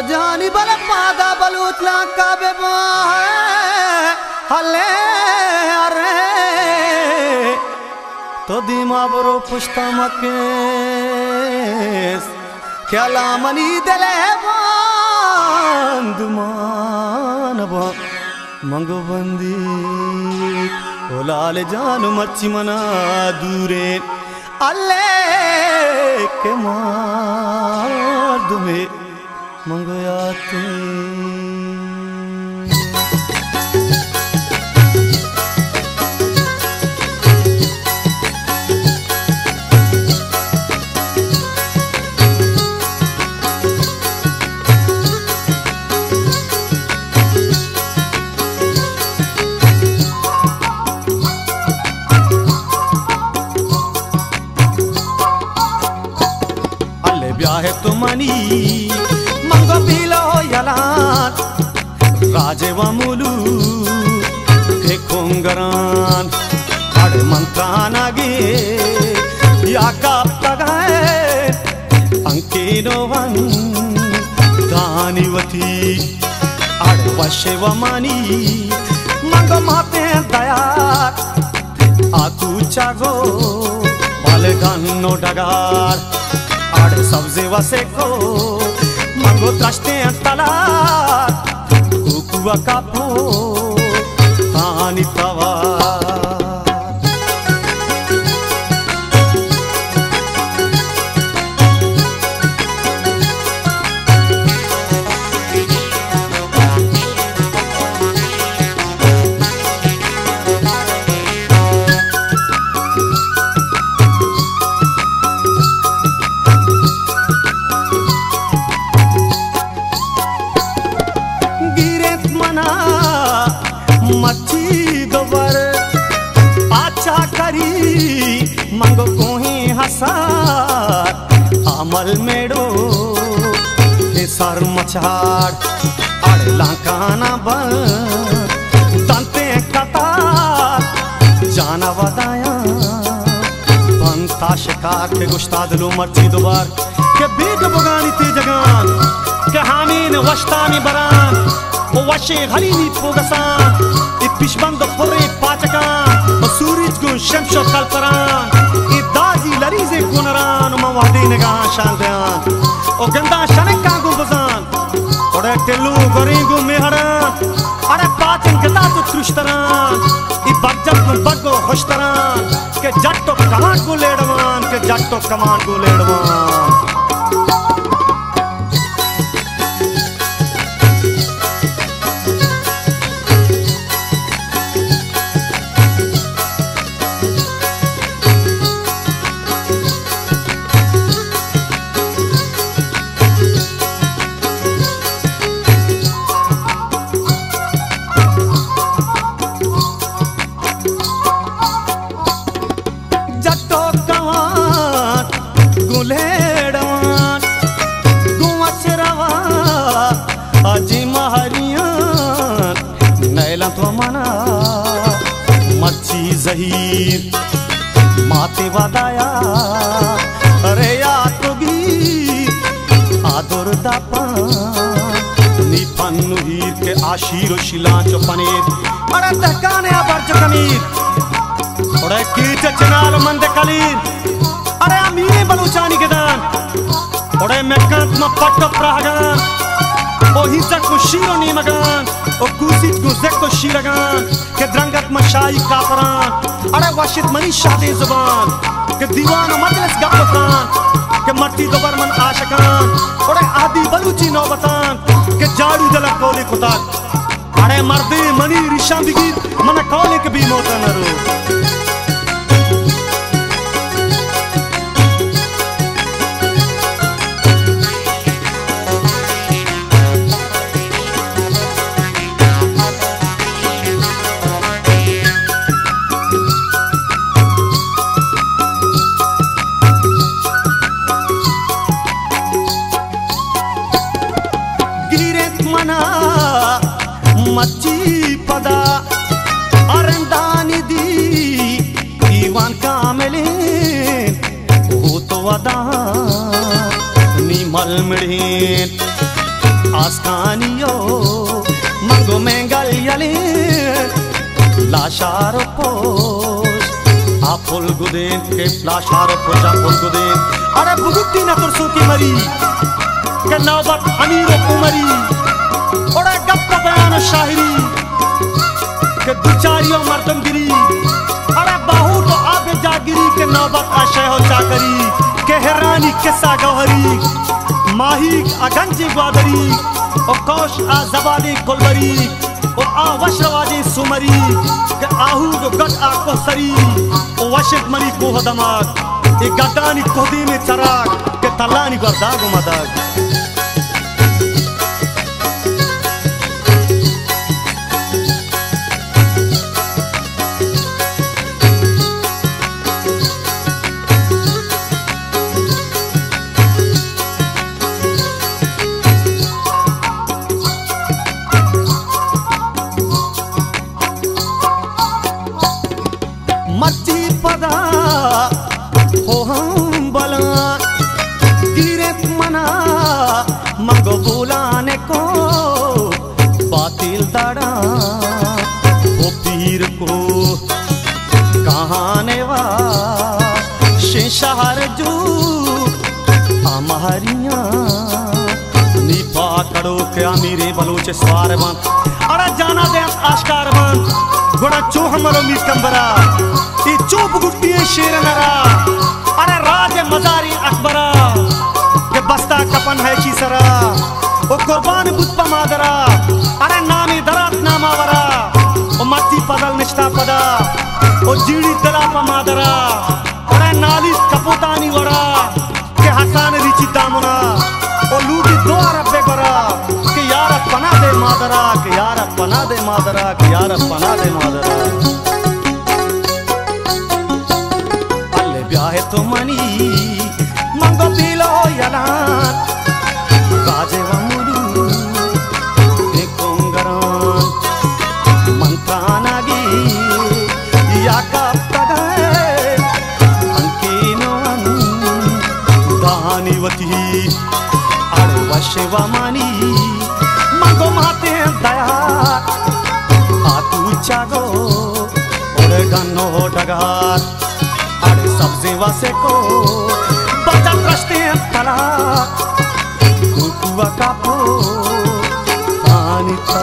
जानी बल पादा बलूतला का बेबा हले अरे तो दीमा बरो पुष्टा मकेस क्या लामनी दले बांधमान बा मंगो बंदी ओ लाल जान मच्छी मना दूरे अल्ले के मार दुमे मंगो याते ब्याह तो मनी मंगो पीलो यलान राजे वमुलू के खुंगरान अड़ मंत्रान आगे या काप्तगाए अंकेनो वन दानिवती अड़ वशे वमनी मंगो माते दयार आतू चागो वाले गन्नो डगार आड़ सब्जे वसे को मंगो त्रस्ते तला कुकुआ कापो तानी तवा मच्छी दोबर आचा करी मंगो कोही हसार अमल मेड़ो के सर मछाड़ अड़ लाकाना बन तंते कतार जाना वदाया बनता शिकार के गुश्ताद लो मच्छी दोबर के बीग बगानी ती जगान के हामीन वश्तानी बरान o washe ghalini pogasan I pishbando porre pachakan o surij gun shemsho kalparan I dazi larize gunaran o mawadi negahan shandayan o ganda shanekan gun bazan ode tellu goringu meharan are pachan gata to trushtaran I barjat gun baggo hoshtaran ke jatto kaman ko ledwan ke jatto kaman ko ledwan Zaheer माते वादाया अरे या तोगी आदर दापा निफन नुहीर के आशीरो शिलांचो पनीर अरे दहकाने आबर्जो कमीर अरे कीचे चनाल मंदे कलीर अरे अमीने बलूचानी के दान अरे मेकांत म पट्टो प्रागान o hiza ko shiro ni magan o kusit ko zekko shiragan ke drangat mashai kaparan are washit mani shade zuban ke diwan majlis gappan ke matti dobar man ashakan ore adi baluchi nobatan ke jadu dala kole kotak are marde mani risham digir mana kole ke bi motanaru मच्छी पदा अरंदानी दी दीवान कामले हो तो वदा नी मल मिड़े Ascanio Mango mengal yalin Lasharo pos Apol gudin ke lasharo pos apol gudin Are bugutti na tursu ki mari Ke naubat amiro kumari Ora gappa bayan shahiri Ke duchariyo mardamgiri Are bahu to aabe jagiri Ke naubat ashay ho chakari Ke herani kissa gawhari Mahi aganji gwadari O kosh a zabadi kolbari O a washrawadi sumari Ke ahu go gad a kohsari O washid mari koh damak E gadani kohdi me charak Ke talani gardag madag मर्जी पदा हो हम बला गिरे मना मंगो बुलाने को बातिल दाड़ा वो पीर को कहाने वा शेषहर जू हमारिया निपा करो क्या मेरे बलोच स्वार बन अरे जाना दे आश्कार बन गोड़ा चो हमारो मीट कंबरा ये चोप गुट्टी शेर नरा अरे राज मजारी अकबरा के बस्ता कपन है चीसरा ओ कुर्बान बुत्पा मादरा अरे नामी दरात नामावरा ओ मत्ती पदल निष्ठा पदा ओ जीड़ी दला पा मादरा अरे नालिस कपोतानी वरा के हसान रिची दामुना ओ लूटी दो अरबे बरा के यार पना दे मादरा के यार पना दे मादरा के यार पना दे मादरा ब्याहे तो मनी मंगो पीलो यलान काजे वमुरू एक कोंगरान मंत्रानागी याका पगाए अंकिनोन दानिवती अरे वशवा मनी मंगो माते दया आतु चागो ओरे गन्नो डगार सबसे वासे को बचा प्रश्न तला कुकुआ कापो पानी था